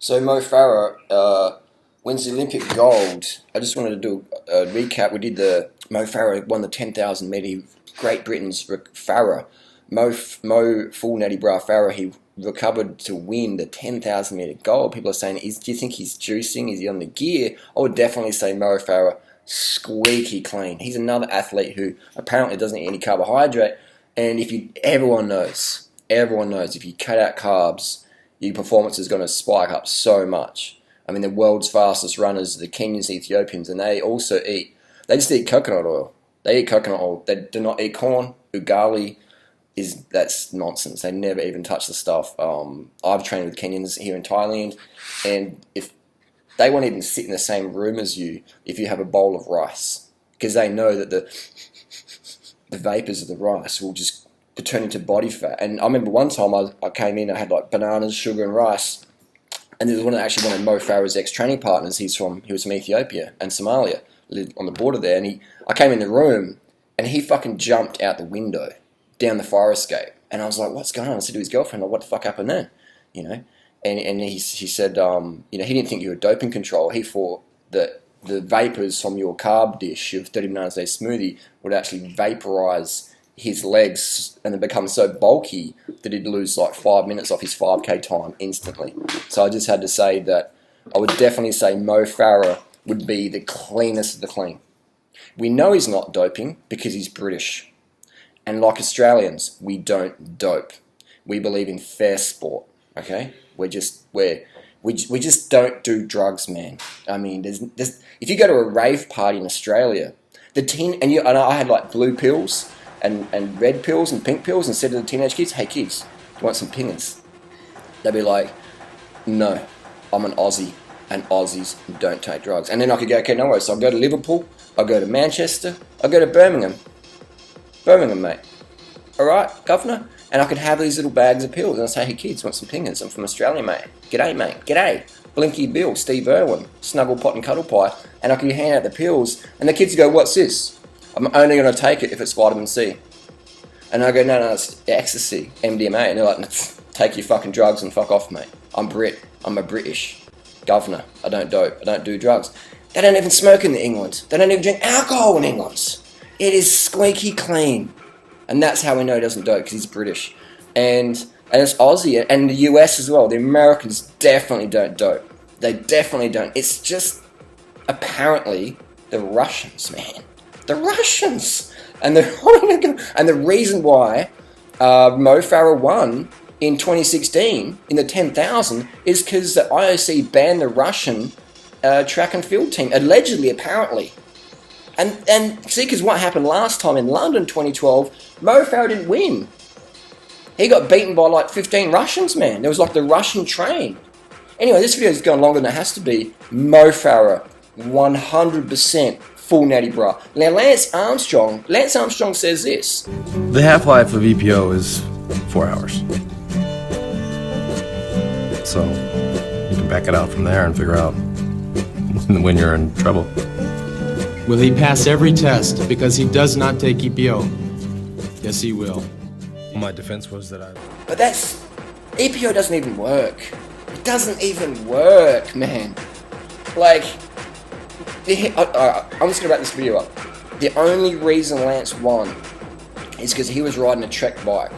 So Mo Farah wins the Olympic gold. I just wanted to do a recap. We did Mo Farah won the 10,000 metre. Great Britain's Farah. Mo Full Natty Bra Farah, he recovered to win the 10,000 metre gold. People are saying, do you think he's juicing? Is he on the gear? I would definitely say Mo Farah, squeaky clean. He's another athlete who apparently doesn't eat any carbohydrate. And everyone knows, if you cut out carbs, your performance is going to spike up so much. I mean, the world's fastest runners, the Kenyans, Ethiopians, and they also they just eat coconut oil. They eat coconut oil. They do not eat corn. Ugali, that's nonsense. They never even touch the stuff. I've trained with Kenyans here in Thailand, and if they won't even sit in the same room as you if you have a bowl of rice, because they know that the vapors of the rice will just turn into body fat. And I remember one time I came in, I had like bananas, sugar, and rice. And there was one of Mo Farah's ex-training partners. He was from Ethiopia and Somalia, lived on the border there. And I came in the room, and he fucking jumped out the window down the fire escape. And I was like, "What's going on?" I said to his girlfriend, like, "What the fuck happened then?" And he said, he didn't think you were doping control. He thought that the vapors from your carb dish of 30 bananas a day smoothie would actually vaporize his legs and then become so bulky that he'd lose like 5 minutes off his 5K time instantly. So I just had to say that I would definitely say Mo Farah would be the cleanest of the clean. We know he's not doping because he's British. And like Australians, we don't dope. We believe in fair sport, okay? We just don't do drugs, man. I mean, there's if you go to a rave party in Australia, and I had like blue pills and red pills and pink pills, and said to the teenage kids, "Hey kids, do you want some pingers?" They'd be like, "No, I'm an Aussie, and Aussies don't take drugs." And then I could go, "Okay, no worries." So I'll go to Liverpool, I'll go to Manchester, I'll go to Birmingham, mate. All right, governor. And I could have these little bags of pills, and I'd say, "Hey kids, want some pingers? I'm from Australia, mate. G'day, mate. G'day. Blinky Bill, Steve Irwin, Snuggle Pot and Cuddle Pie." And I could hand out the pills, and the kids would go, "What's this?" "I'm only going to take it if it's vitamin C." And I go, no, it's ecstasy, MDMA. And they're like, "Take your fucking drugs and fuck off, mate. I'm Brit. I'm a British governor. I don't dope. I don't do drugs." They don't even smoke in England. They don't even drink alcohol in England. It is squeaky clean. And that's how we know he doesn't dope, because he's British. And it's Aussie, and the US as well. The Americans definitely don't dope. They definitely don't. It's just apparently the Russians, man. The Russians! And the reason why Mo Farah won in 2016 in the 10,000 is because the IOC banned the Russian track and field team, allegedly, apparently. And see, because what happened last time in London 2012, Mo Farah didn't win. He got beaten by like 15 Russians, man. There was like the Russian train. Anyway, this video is going longer than it has to be. Mo Farah, 100% full natty bra. Now, Lance Armstrong says this. The half-life of EPO is 4 hours. So you can back it out from there and figure out when you're in trouble. Will he pass every test because he does not take EPO? Yes, he will. My defense was that But EPO doesn't even work. It doesn't even work, man. Like, I'm just going to wrap this video up. The only reason Lance won is because he was riding a Trek bike.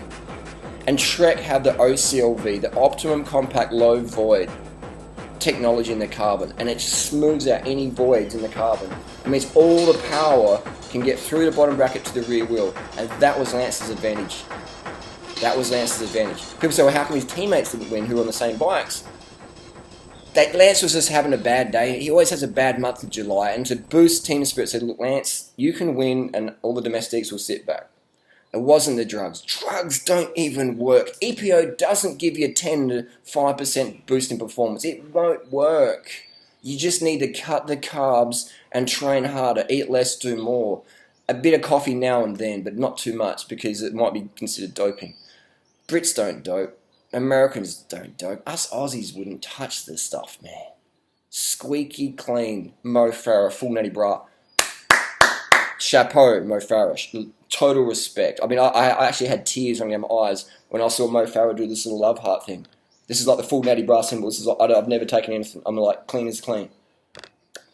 And Trek had the OCLV, the Optimum Compact Low Void technology in the carbon. And it just smooths out any voids in the carbon. It means all the power can get through the bottom bracket to the rear wheel. And that was Lance's advantage. People say, well, how come his teammates didn't win who were on the same bikes? Lance was just having a bad day. He always has a bad month of July. And to boost team spirit, said, "Look, Lance, you can win and all the domestics will sit back." It wasn't the drugs. Drugs don't even work. EPO doesn't give you a 10 to 5% boost in performance. It won't work. You just need to cut the carbs and train harder, eat less, do more. A bit of coffee now and then, but not too much, because it might be considered doping. Brits don't dope. Americans don't dope. Us Aussies wouldn't touch this stuff, man. Squeaky clean. Mo Farah, full natty bra. Chapeau, Mo Farah. Total respect. I mean, I actually had tears running down my eyes when I saw Mo Farah do this little love heart thing. This is like the full Natty Brass symbol. This is like, I've never taken anything. I'm like clean as clean.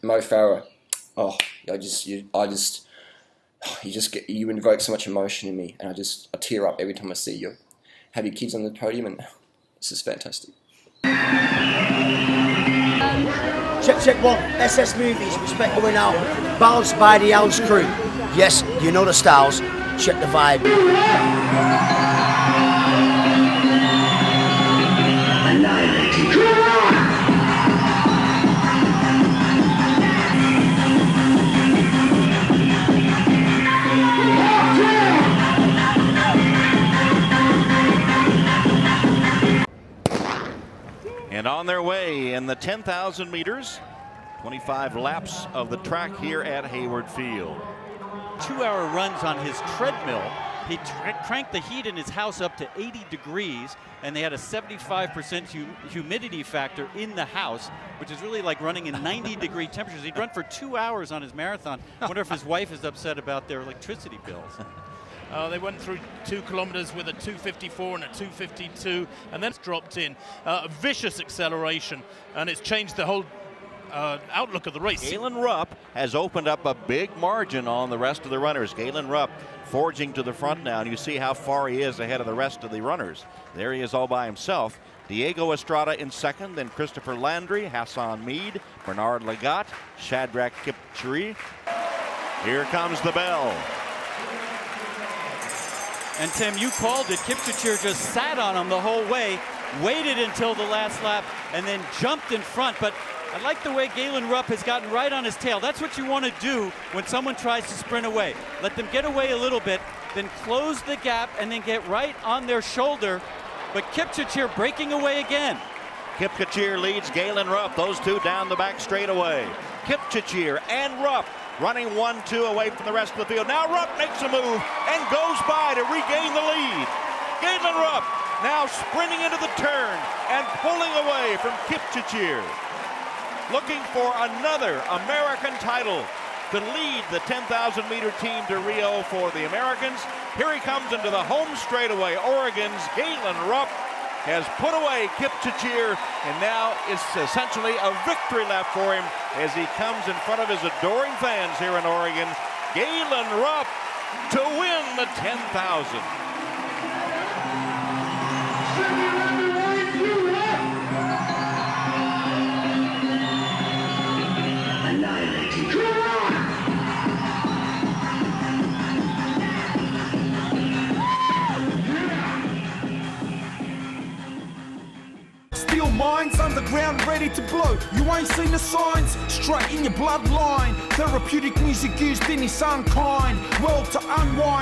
Mo Farah. Oh, you invoke so much emotion in me, and I tear up every time I see you. Have your kids on the podium, and this is fantastic. Check one. SS Movies, respect going out. Balanced by the Owls crew. Yes, you know the styles. Check the vibe. And on their way in the 10,000 meters, 25 laps of the track here at Hayward Field. 2-hour runs on his treadmill. He cranked the heat in his house up to 80 degrees, and they had a 75% humidity factor in the house, which is really like running in 90-degree temperatures. He'd run for 2 hours on his marathon. I wonder if his wife is upset about their electricity bills. They went through 2 kilometers with a 2:54 and a 2:52, and then it's dropped in. Vicious acceleration, and it's changed the whole outlook of the race. Galen Rupp has opened up a big margin on the rest of the runners. Galen Rupp forging to the front now, and you see how far he is ahead of the rest of the runners. There he is all by himself. Diego Estrada in second, then Christopher Landry, Hassan Mead, Bernard Lagat, Shadrach Kipchiree. Here comes the bell. And Tim, you called it. Kipchiree just sat on him the whole way, waited until the last lap, and then jumped in front. But I like the way Galen Rupp has gotten right on his tail. That's what you want to do when someone tries to sprint away. Let them get away a little bit, then close the gap, and then get right on their shoulder. But Kipchiree breaking away again. Kipchiree leads Galen Rupp. Those two down the back straightaway. Kipchiree and Rupp running 1-2 away from the rest of the field. Now Rupp makes a move and goes by to regain the lead. Galen Rupp now sprinting into the turn and pulling away from Kipchiree. Looking for another American title to lead the 10,000 meter team to Rio for the Americans. Here he comes into the home straightaway. Oregon's Galen Rupp has put away Kipchiree, and now it's essentially a victory lap for him as he comes in front of his adoring fans here in Oregon. Galen Rupp to win the 10,000. Steel mines underground ready to blow. You ain't seen the signs, straight in your bloodline. Therapeutic music used in its own kind. World to unwind.